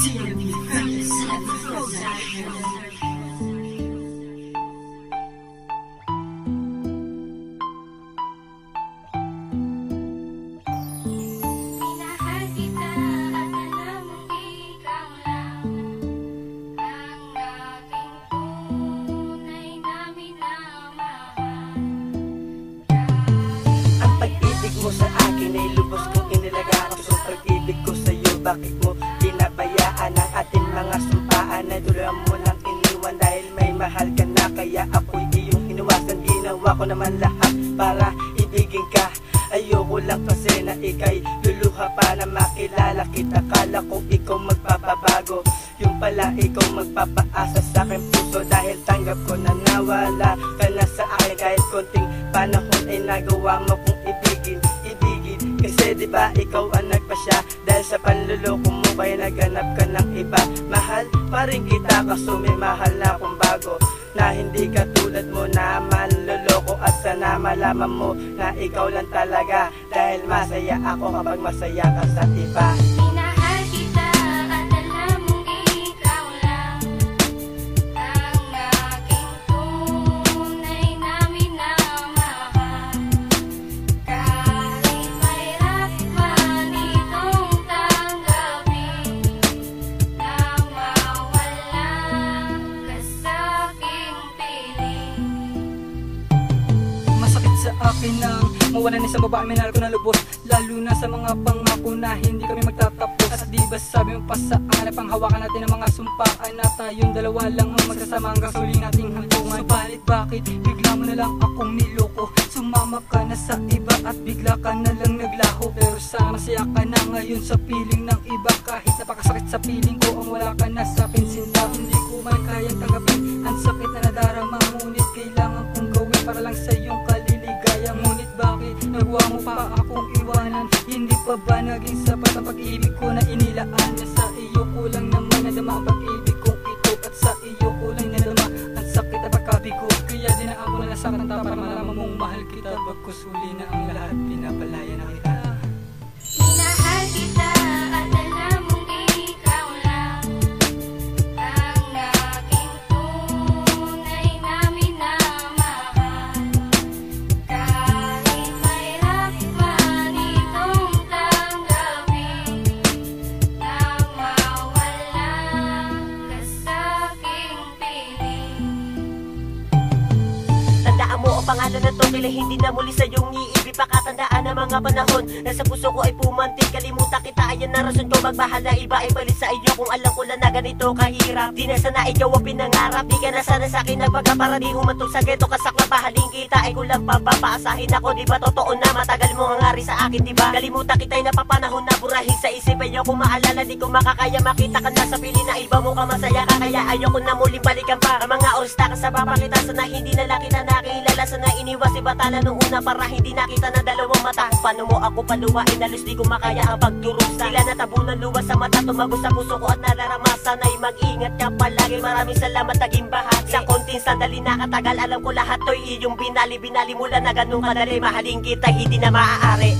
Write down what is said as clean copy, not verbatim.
DMV Production. Mo sa akin ay lubos kong inilaga ang pag-ibig ko sa'yo. Bakit mo pinabayaan ang ating mga sumpaan na tuluyan mo lang iniwan dahil may mahal ka na? Kaya ako'y iyong iniwasan, ginawa ko naman lahat para ibigin ka. Ayoko lang kasi na ika'y luluha pa na makilala kita. Kala ko ikaw magpapabago, yung pala ikaw magpapaasa sa aking puso. Dahil tanggap ko na nawala ka na sa akin, kahit konting panahon ay nagawa mo kong ibigin. Kasi diba ikaw ang nagpasya, dahil sa panluloko mo kaya naghanap ka ng iba. Mahal pa rin kita kaso may mahal na akong bago, na hindi katulad mo na manluloko. At sana malaman mo na ikaw lang talaga, dahil masaya ako kapag masaya ka sa iba. Minahal kita at alam mong ikaw lang ang aking tunay na minamahal. Kahit mahirap man itong tanggapin na mawala ka sa aking piling. Masakit sa akin ang mawalan isang babae minahal ko na lubos, lalo na sa mga pangako na hindi kami magtatapos. At di ba sabi mo pa sa akin, panghawakan natin ang mga sumpaan na tayong dalawa lang ang magsasama hanggang sa huling nating hantungan. Subalit bakit bigla mo na lang akong niloko? Sumama ka na sa iba at bigla ka na lang naglaho. Pero sana masaya ka na ngayon sa piling ng iba, kahit napakasakit sa piling ko ang wala ka na sa akin sinta. Hindi ko man kaya tanggapin ang sakit na nadarama, ngunit kailangan kong gawin para lang sa iyong kaliligaya. Ngunit bakit nagawa mo pa akong iwanan? Hindi pa ba naging sapat ang pag-ibig ko na inilaan? Na sa iyo ko lang naman nadama ang pag-ibig kong ito, at sa iyo ko lang nadama ang sakit at pagkabigo. Kaya din ako na sa kanta para malaman mong mahal kita, bagkus huli na ang lahat, pinapalaya na kita. Minahal kita at alam mong ikaw lang ang aking tunay na minamahal. Kahit mahirap man itong tanggapin na mawala ka sa aking piling. Tandaan mo ang pangalan na to, kailan hindi na muli sa iyong iibig. Pakatandaan ang mga panahon na sa puso ko ay pumantig. Kalimutan kita, ayan na rason ko magbahala. Iba ay balik sa iyo kung alam ko lang na ganito kahirap. Di na sana ikaw ang pinangarap, di ka na sana sa akin nagbaga para di humantong sa geto. Kasakla pahaling kita ay kulang pa ba? Paasahin ako, di ba totoo na matagal mo ang hari sa akin, di ba? Kalimutan kita ay napapanahon na burahin sa isip. Ayoko maalala, di ko makakaya makita ka na sa pili na iba mo ka masaya ka. Kaya ayoko na muling balikan pa ang mga oras na kasaba pa kita. Sana hindi na lang kita nakilala, sana iniwas si batala nung una para hindi nakita na dalawang mata. Paano mo ako paluwain, halos di ko makaya ang pagdurusa. Sila natabunan luwas sa mata, tumago sa puso ko at nararamasan ay mag-ingat ka palagi. Maraming salamat, naging bahagi sa konting sandali nakatagal. Alam ko lahat to'y iyong binali mula na ganun kadali. Mahalin kita, hindi na maaari.